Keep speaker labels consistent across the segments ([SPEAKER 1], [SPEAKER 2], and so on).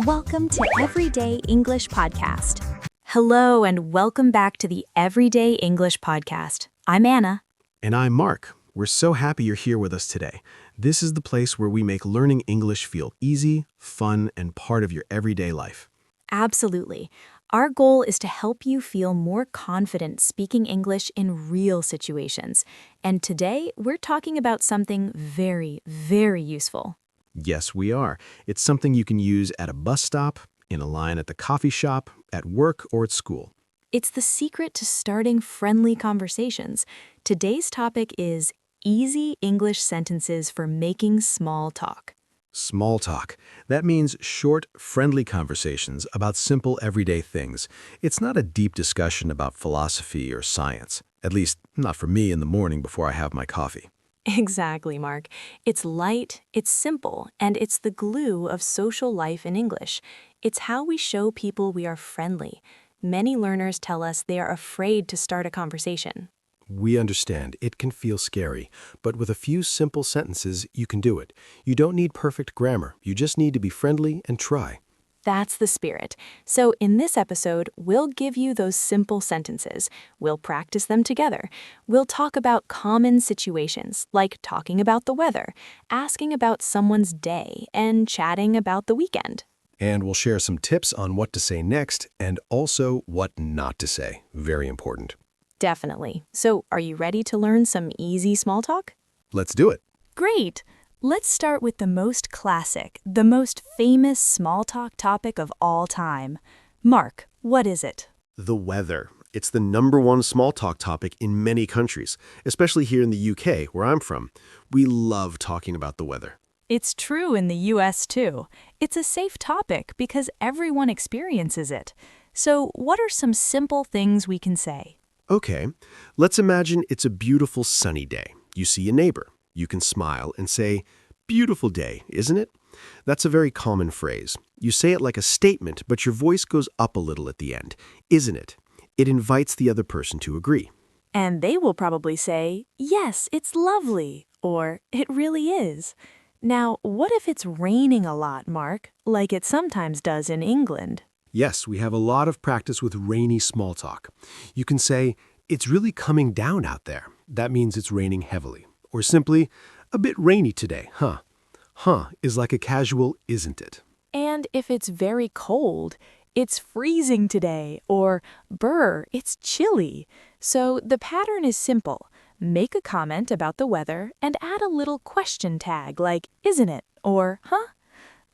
[SPEAKER 1] Welcome to Everyday English Podcast. Hello and welcome back to the Everyday English Podcast. I'm Anna.
[SPEAKER 2] And I'm Mark. We're so happy you're here with us today. This is the place where we make learning English feel easy, fun, and part of your everyday life.
[SPEAKER 1] Absolutely. Our goal is to help you feel more confident speaking English in real situations. And today, we're talking about something very, very useful.
[SPEAKER 2] Yes, we are. It's something you can use at a bus stop, in a line at the coffee shop, at work, or at school.
[SPEAKER 1] It's the secret to starting friendly conversations. Today's topic is easy English sentences for making small talk.
[SPEAKER 2] Small talk. That means short, friendly conversations about simple everyday things. It's not a deep discussion about philosophy or science. At least, not for me in the morning before I have my coffee.
[SPEAKER 1] Exactly, Mark. It's light, it's simple, and it's the glue of social life in English. It's how we show people we are friendly. Many learners tell us they are afraid to start a conversation.
[SPEAKER 2] We understand it can feel scary, but with a few simple sentences, you can do it. You don't need perfect grammar. You just need to be friendly and try.
[SPEAKER 1] That's the spirit. So in this episode, we'll give you those simple sentences. We'll practice them together. We'll talk about common situations, like talking about the weather, asking about someone's day, and chatting about the weekend.
[SPEAKER 2] And we'll share some tips on what to say next and also what not to say. Very important.
[SPEAKER 1] Definitely. So are you ready to learn some easy small talk?
[SPEAKER 2] Let's do it.
[SPEAKER 1] Great! Let's start with the most classic, the most famous small talk topic of all time. Mark, what is it?
[SPEAKER 2] The weather. It's the #1 small talk topic in many countries, especially here in the UK, where I'm from. We love talking about the weather.
[SPEAKER 1] It's true in the US too. It's a safe topic because everyone experiences it. So what are some simple things we can say?
[SPEAKER 2] Okay, let's imagine it's a beautiful sunny day. You see a neighbor. You can smile and say, "Beautiful day, isn't it?" That's a very common phrase. You say it like a statement, but your voice goes up a little at the end. Isn't it? It invites the other person to agree.
[SPEAKER 1] And they will probably say, "Yes, it's lovely," or "It really is." Now, what if it's raining a lot, Mark, like it sometimes does in England?
[SPEAKER 2] Yes, we have a lot of practice with rainy small talk. You can say, "It's really coming down out there." That means it's raining heavily. Or simply, "A bit rainy today, huh?" Huh is like a casual "isn't it?"
[SPEAKER 1] And if it's very cold, "It's freezing today," or "Brr, it's chilly." So the pattern is simple. Make a comment about the weather and add a little question tag like "isn't it?" or "huh?"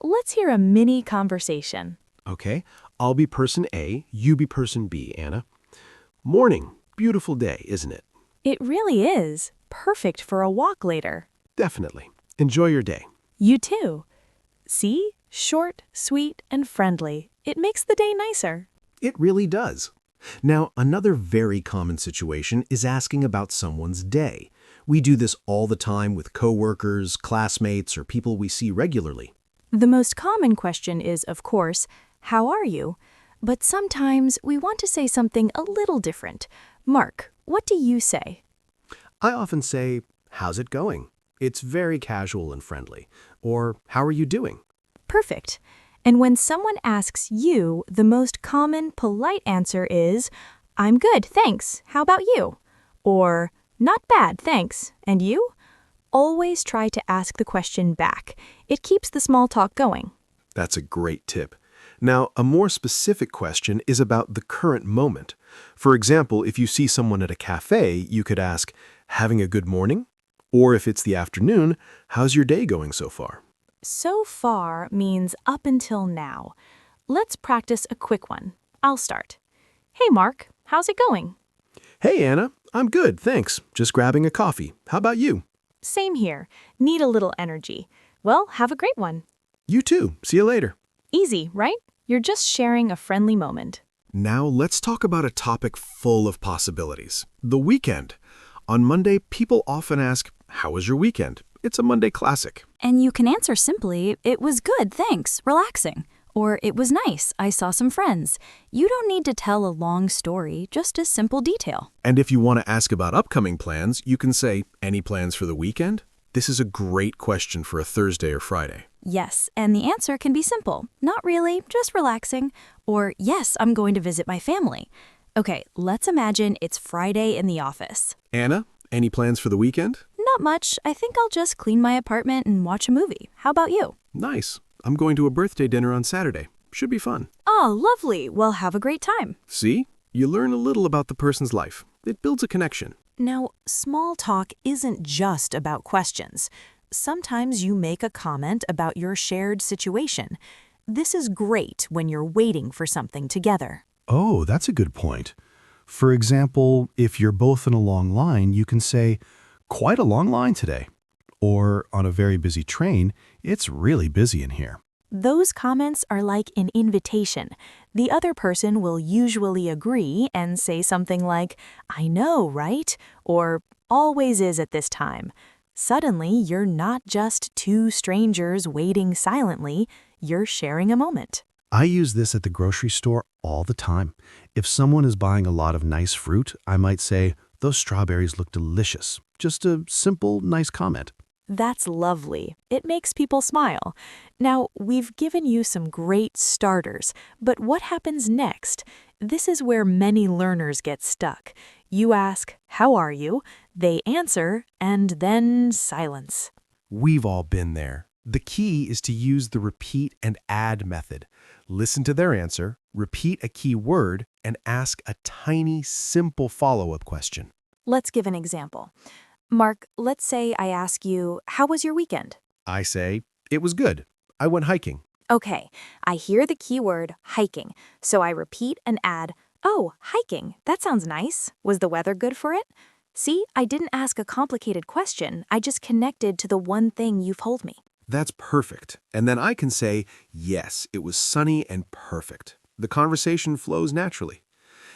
[SPEAKER 1] Let's hear a mini conversation.
[SPEAKER 2] Okay, I'll be person A, you be person B, Anna. "Morning, beautiful day, isn't it?"
[SPEAKER 1] It really is. Perfect for a walk later.
[SPEAKER 2] Definitely. Enjoy your day.
[SPEAKER 1] You too. See? Short, sweet, and friendly. It makes the day nicer.
[SPEAKER 2] It really does. Now, another very common situation is asking about someone's day. We do this all the time with coworkers, classmates, or people we see regularly.
[SPEAKER 1] The most common question is, of course, "How are you?" But sometimes we want to say something a little different. Mark, what do you say?
[SPEAKER 2] I often say, "How's it going?" It's very casual and friendly. Or, "How are you doing?"
[SPEAKER 1] Perfect. And when someone asks you, the most common, polite answer is, "I'm good, thanks. How about you?" Or, "Not bad, thanks. And you?" Always try to ask the question back. It keeps the small talk going.
[SPEAKER 2] That's a great tip. Now, a more specific question is about the current moment. For example, if you see someone at a cafe, you could ask, "Having a good morning?" Or if it's the afternoon, "How's your day going so far?"
[SPEAKER 1] So far means up until now. Let's practice a quick one. I'll start. "Hey, Mark, how's it going?"
[SPEAKER 2] "Hey, Anna, I'm good, thanks. Just grabbing a coffee. How about you?"
[SPEAKER 1] Same here. Need a little energy. Well, have a great one.
[SPEAKER 2] "You too. See you later."
[SPEAKER 1] Easy, right? You're just sharing a friendly moment.
[SPEAKER 2] Now let's talk about a topic full of possibilities. The weekend. On Monday, people often ask, "How was your weekend?" It's a Monday classic.
[SPEAKER 3] And you can answer simply, "It was good, thanks, relaxing." Or, "It was nice, I saw some friends." You don't need to tell a long story, just a simple detail.
[SPEAKER 2] And if you want to ask about upcoming plans, you can say, "Any plans for the weekend?" This is a great question for a Thursday or Friday.
[SPEAKER 3] Yes, and the answer can be simple. Not really, just relaxing. Or, yes, I'm going to visit my family. Okay, let's imagine it's Friday in the office.
[SPEAKER 2] Anna, any plans for the weekend?
[SPEAKER 3] Not much. I think I'll just clean my apartment and watch a movie. How about you?
[SPEAKER 2] Nice. I'm going to a birthday dinner on Saturday. Should be fun.
[SPEAKER 3] Oh, lovely. Well, have a great time.
[SPEAKER 2] See? You learn a little about the person's life. It builds a connection.
[SPEAKER 1] Now, small talk isn't just about questions. Sometimes you make a comment about your shared situation. This is great when you're waiting for something together.
[SPEAKER 4] Oh, that's a good point. For example, if you're both in a long line, you can say, "Quite a long line today." Or on a very busy train, "It's really busy in here."
[SPEAKER 1] Those comments are like an invitation. The other person will usually agree and say something like, "I know, right?" or "always is at this time." Suddenly, you're not just two strangers waiting silently, you're sharing a moment.
[SPEAKER 4] I use this at the grocery store all the time. If someone is buying a lot of nice fruit, I might say, "Those strawberries look delicious." Just a simple, nice comment.
[SPEAKER 1] That's lovely. It makes people smile. Now, we've given you some great starters, but what happens next? This is where many learners get stuck. You ask, "How are you?" They answer, and then silence.
[SPEAKER 2] We've all been there. The key is to use the repeat and add method. Listen to their answer, repeat a key word, and ask a tiny, simple follow-up question.
[SPEAKER 1] Let's give an example. Mark, let's say I ask you, "How was your weekend?"
[SPEAKER 2] I say, "It was good. I went hiking."
[SPEAKER 1] Okay, I hear the keyword hiking, so I repeat and add, "Oh, hiking. That sounds nice. Was the weather good for it?" See, I didn't ask a complicated question. I just connected to the one thing you've told me.
[SPEAKER 2] That's perfect. And then I can say, "Yes, it was sunny and perfect." The conversation flows naturally.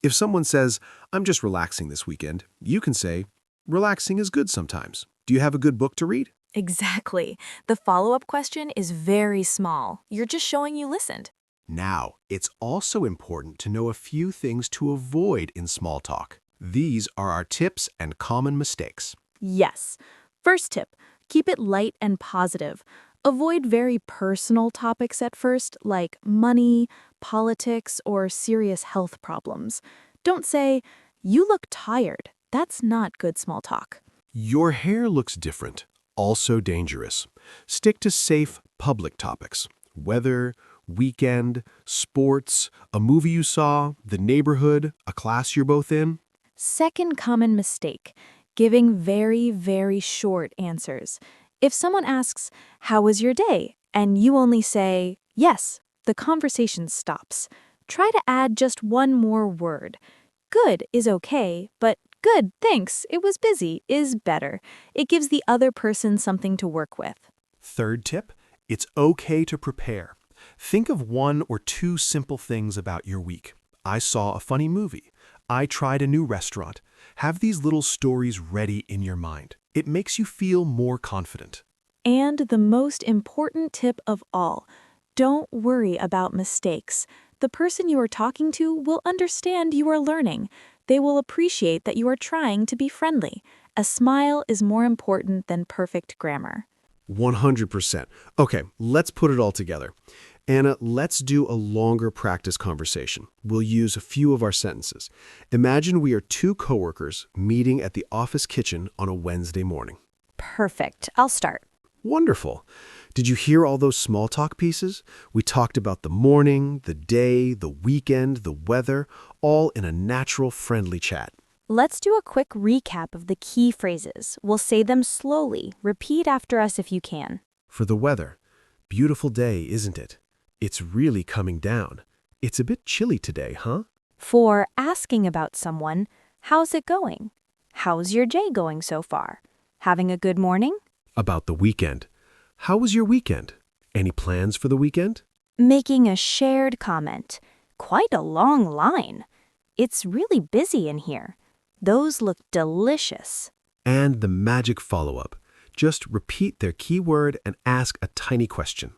[SPEAKER 2] If someone says, "I'm just relaxing this weekend," you can say, "Relaxing is good sometimes. Do you have a good book to read?"
[SPEAKER 1] Exactly. The follow-up question is very small. You're just showing you listened.
[SPEAKER 2] Now, it's also important to know a few things to avoid in small talk. These are our tips and common mistakes.
[SPEAKER 1] Yes. First tip, keep it light and positive. Avoid very personal topics at first, like money, politics, or serious health problems. Don't say, "You look tired." That's not good small talk.
[SPEAKER 2] Your hair looks different. Also dangerous. Stick to safe public topics. Weather, weekend, sports, a movie you saw, the neighborhood, a class you're both in.
[SPEAKER 1] Second common mistake, giving very, very short answers. If someone asks, "How was your day?" and you only say, "Yes," the conversation stops. Try to add just one more word. Good is okay, but "Good, thanks, it was busy" is better. It gives the other person something to work with.
[SPEAKER 2] Third tip, it's okay to prepare. Think of one or two simple things about your week. I saw a funny movie. I tried a new restaurant. Have these little stories ready in your mind. It makes you feel more confident.
[SPEAKER 1] And the most important tip of all, don't worry about mistakes. The person you are talking to will understand you are learning. They will appreciate that you are trying to be friendly. A smile is more important than perfect grammar.
[SPEAKER 2] 100%. Okay, let's put it all together. Anna, let's do a longer practice conversation. We'll use a few of our sentences. Imagine we are two coworkers meeting at the office kitchen on a Wednesday morning.
[SPEAKER 1] Perfect. I'll start.
[SPEAKER 2] Wonderful. Did you hear all those small talk pieces? We talked about the morning, the day, the weekend, the weather, all in a natural, friendly chat.
[SPEAKER 3] Let's do a quick recap of the key phrases. We'll say them slowly. Repeat after us if you can.
[SPEAKER 2] For the weather, beautiful day, isn't it? It's really coming down. It's a bit chilly today, huh?
[SPEAKER 3] For asking about someone, how's it going? How's your day going so far? Having a good morning?
[SPEAKER 2] About the weekend. How was your weekend? Any plans for the weekend?
[SPEAKER 3] Making a shared comment. Quite a long line. It's really busy in here. Those look delicious.
[SPEAKER 2] And the magic follow-up. Just repeat their keyword and ask a tiny question.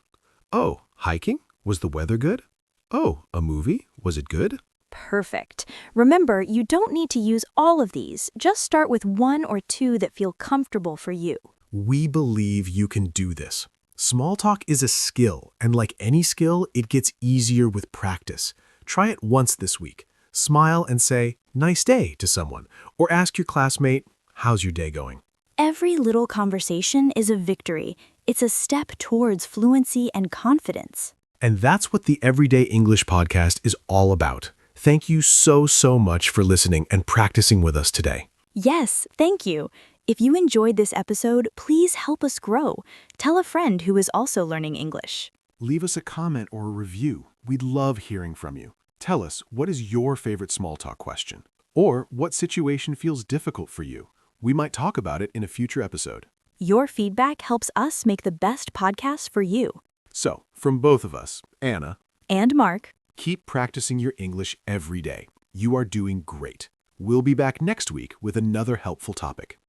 [SPEAKER 2] Oh, hiking? Was the weather good? Oh, a movie? Was it good?
[SPEAKER 3] Perfect. Remember, you don't need to use all of these. Just start with one or two that feel comfortable for you.
[SPEAKER 2] We believe you can do this. Small talk is a skill, and like any skill, it gets easier with practice. Try it once this week. Smile and say, "Nice day" to someone, or ask your classmate, "How's your day going?"
[SPEAKER 3] Every little conversation is a victory. It's a step towards fluency and confidence.
[SPEAKER 2] And that's what the Everyday English podcast is all about. Thank you so much for listening and practicing with us today.
[SPEAKER 3] Yes, thank you. If you enjoyed this episode, please help us grow. Tell a friend who is also learning English.
[SPEAKER 2] Leave us a comment or a review. We'd love hearing from you. Tell us, what is your favorite small talk question? Or what situation feels difficult for you? We might talk about it in a future episode.
[SPEAKER 3] Your feedback helps us make the best podcast for you.
[SPEAKER 2] So, from both of us, Anna,
[SPEAKER 3] And Mark.
[SPEAKER 2] keep practicing your English every day. You are doing great. We'll be back next week with another helpful topic.